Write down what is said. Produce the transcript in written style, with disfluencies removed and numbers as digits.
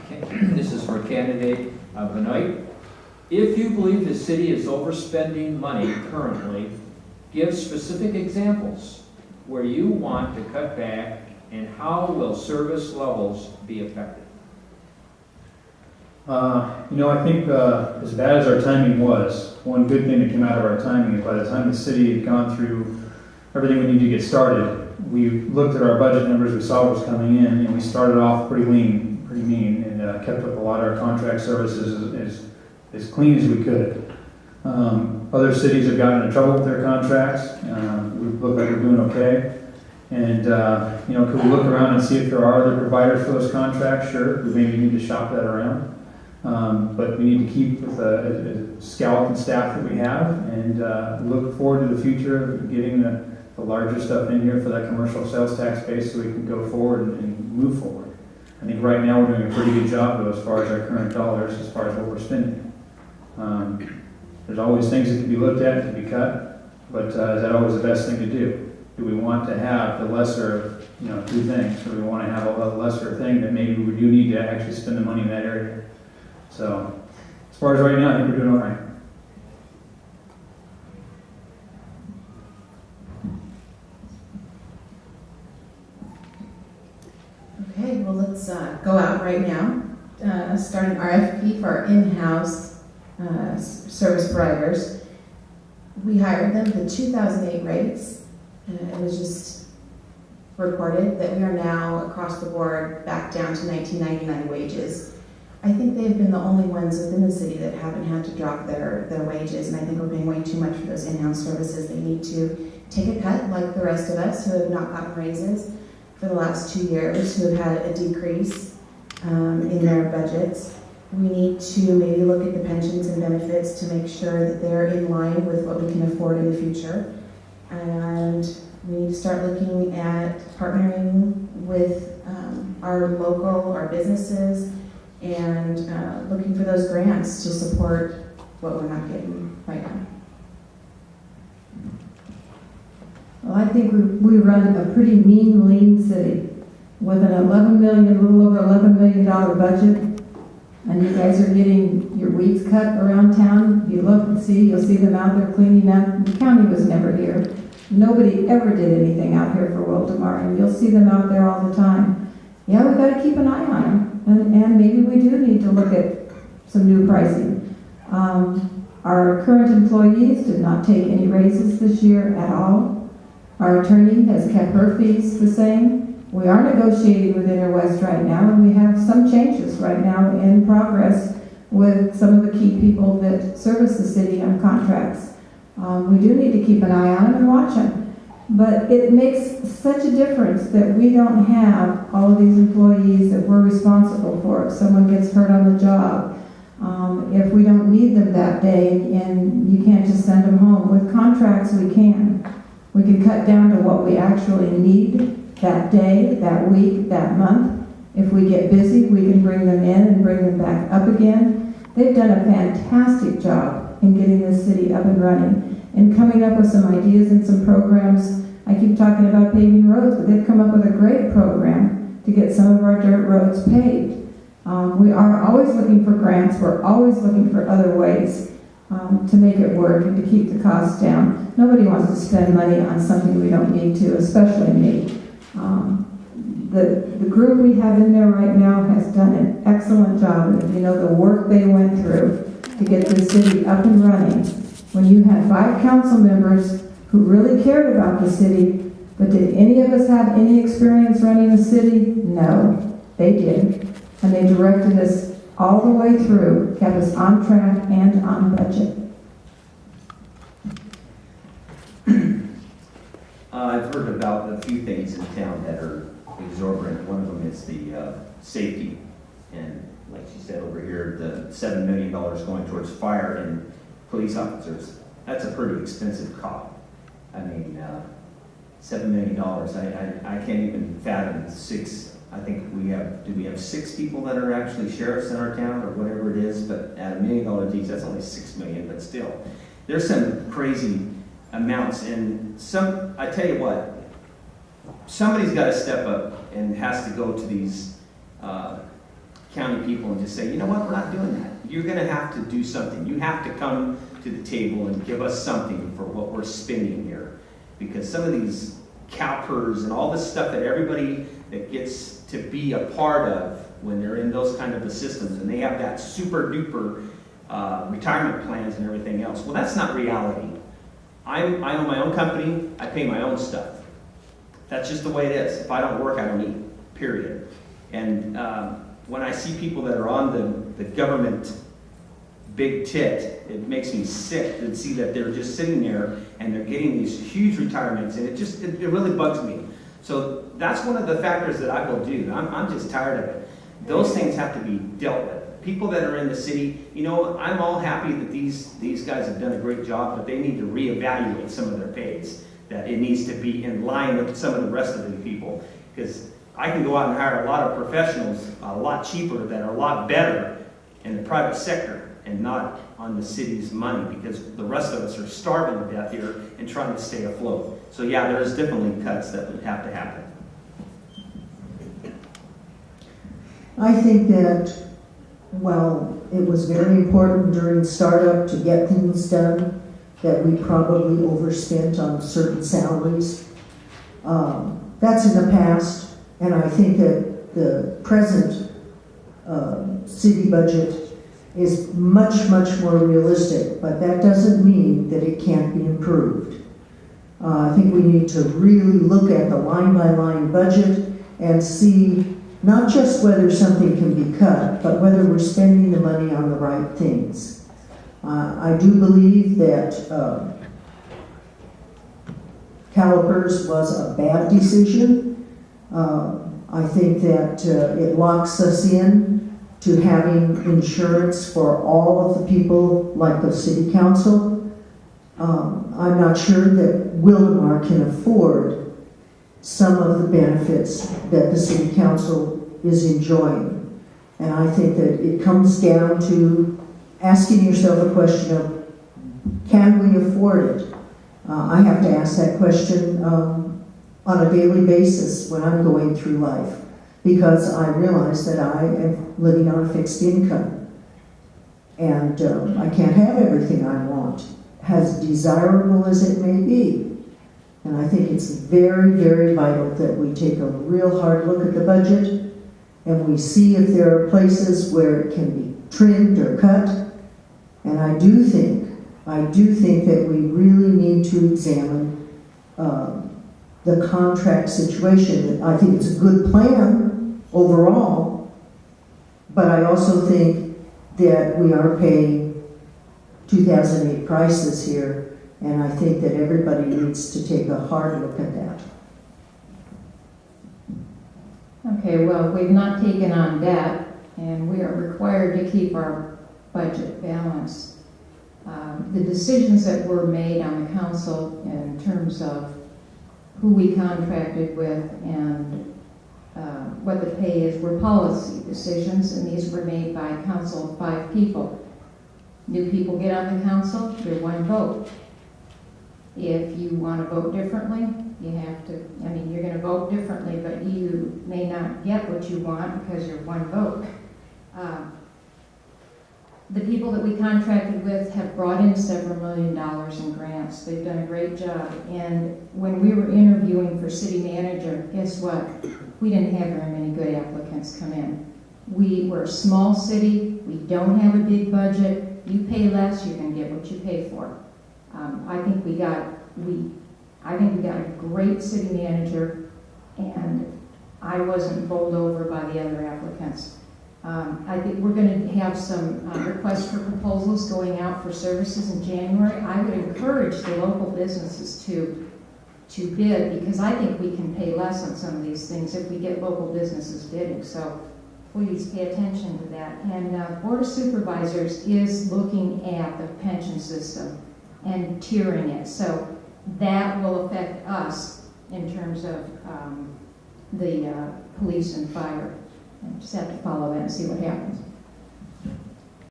This is for candidate Benoit. If you believe the city is overspending money currently, give specific examples where you want to cut back and how will service levels be affected. I think as bad as our timing was, one good thing that came out of our timing is by the time the city had gone through everything we need to get started, we looked at our budget numbers, we saw what was coming in, and we started off pretty lean, pretty mean, and kept up a lot of our contract services as clean as we could. Other cities have gotten into trouble with their contracts. We look like we're doing okay. And, could we look around and see if there are other providers for those contracts? Sure, we maybe need to shop that around. But we need to keep with a skeleton staff that we have and look forward to the future of getting the larger stuff in here for that commercial sales tax base so we can go forward and move forward. I think right now we're doing a pretty good job though as far as our current dollars, as far as what we're spending. There's always things that can be looked at, can be cut, but is that always the best thing to do? Do we want to have the lesser of, two things, or do we want to have a lesser thing that maybe we do need to actually spend the money in that area? So, as far as right now, I think we're doing all right. Okay, well let's go out right now. Start an RFP for our in-house service providers. We hired them the 2008 rates. It was just reported that we are now across the board back down to 1999 wages. I think they've been the only ones within the city that haven't had to drop their wages, and I think we're paying way too much for those in-house services. They need to take a cut like the rest of us who have not gotten raises for the last 2 years, who have had a decrease in their budgets. We need to maybe look at the pensions and benefits to make sure that they're in line with what we can afford in the future. And we need to start looking at partnering with our businesses, and looking for those grants to support what we're not getting right now. Well, I think we run a pretty mean, lean city with a little over $11 million budget, and you guys are getting your weeds cut around town. You look and see, you'll see them out there cleaning up. The county was never here. Nobody ever did anything out here for Wildemar, and you'll see them out there all the time. Yeah, we got to keep an eye on them. And maybe we do need to look at some new pricing. Our current employees did not take any raises this year at all. Our attorney has kept her fees the same. We are negotiating with Interwest right now, and we have some changes right now in progress with some of the key people that service the city on contracts. We do need to keep an eye on them and watch them. But it makes such a difference that we don't have all of these employees that we're responsible for. If someone gets hurt on the job, if we don't need them that day, and you can't just send them home. With contracts, we can. We can cut down to what we actually need that day, that week, that month. If we get busy, we can bring them in and bring them back up again. They've done a fantastic job in getting this city up and running and coming up with some ideas and some programs. I keep talking about paving roads, but they've come up with a great program to get some of our dirt roads paved. We are always looking for grants. We're always looking for other ways to make it work and to keep the costs down. Nobody wants to spend money on something we don't need to, especially me. The group we have in there right now has done an excellent job. And if you know the work they went through to get this city up and running, when you had 5 council members who really cared about the city, but did any of us have any experience running a city? No, they did. And they directed us all the way through, kept us on track and on budget. I've heard about a few things in town that are exorbitant. One of them is the safety. And like she said over here, the $7 million going towards fire and police officers. That's a pretty expensive cop. I mean, $7 million. I can't even fathom 6. I think do we have 6 people that are actually sheriffs in our town or whatever it is, but at $1 million each, that's only $6 million, but still. There's some crazy amounts, and I tell you what, somebody's got to step up and has to go to these county people and just say, you know what, we're not doing that. You're gonna have to do something. You have to come to the table and give us something for what we're spending here. Because some of these CalPERS and all this stuff that everybody that gets to be a part of when they're in those kind of systems, and they have that super duper retirement plans and everything else. Well, that's not reality. I own my own company. I pay my own stuff. That's just the way it is. If I don't work, I don't eat, period. And when I see people that are on the government big tit, it makes me sick to see that they're just sitting there and they're getting these huge retirements, and it really bugs me. So that's one of the factors that I will do. I'm just tired of it. Those things have to be dealt with. People that are in the city, you know, I'm all happy that these guys have done a great job, but they need to reevaluate some of their pays. That it needs to be in line with some of the rest of the people. Because I can go out and hire a lot of professionals a lot cheaper that are a lot better in the private sector and not on the city's money, because the rest of us are starving to death here and trying to stay afloat. So yeah, there's definitely cuts that would have to happen. I think that, well, it was very important during startup to get things done, that we probably overspent on certain salaries. That's in the past, and I think that the present city budget is much, much more realistic, but that doesn't mean that it can't be improved. I think we need to really look at the line-by-line budget and see not just whether something can be cut, but whether we're spending the money on the right things. I do believe that CalPERS was a bad decision. I think that it locks us in to having insurance for all of the people, like the city council. I'm not sure that Wildomar can afford some of the benefits that the city council is enjoying. And I think that it comes down to asking yourself a question of, can we afford it? I have to ask that question on a daily basis when I'm going through life, because I realize that I am living on a fixed income. And I can't have everything I want, as desirable as it may be. And I think it's very, very vital that we take a real hard look at the budget and we see if there are places where it can be trimmed or cut. And I do think that we really need to examine the contract situation. I think it's a good plan overall, but I also think that we are paying 2008 prices here. And I think that everybody needs to take a hard look at that. Okay, well, we've not taken on debt, and we are required to keep our budget balanced. The decisions that were made on the council in terms of who we contracted with and what the pay is were policy decisions, and these were made by a council of 5 people. New people get on the council, you're one vote. If you want to vote differently, you have to, you're going to vote differently, but you may not get what you want because you're one vote. The people that we contracted with have brought in several $million in grants. They've done a great job. And when we were interviewing for city manager, guess what? We didn't have very many good applicants come in. We were a small city. We don't have a big budget. You pay less, you're going to get what you pay for. I think we got a great city manager, and I wasn't bowled over by the other applicants. I think we're going to have some requests for proposals going out for services in January. I would encourage the local businesses to bid, because I think we can pay less on some of these things if we get local businesses bidding. So please pay attention to that. And Board of Supervisors is looking at the pension system and tiering it. So that will affect us in terms of the police and fire. And just have to follow that and see what happens.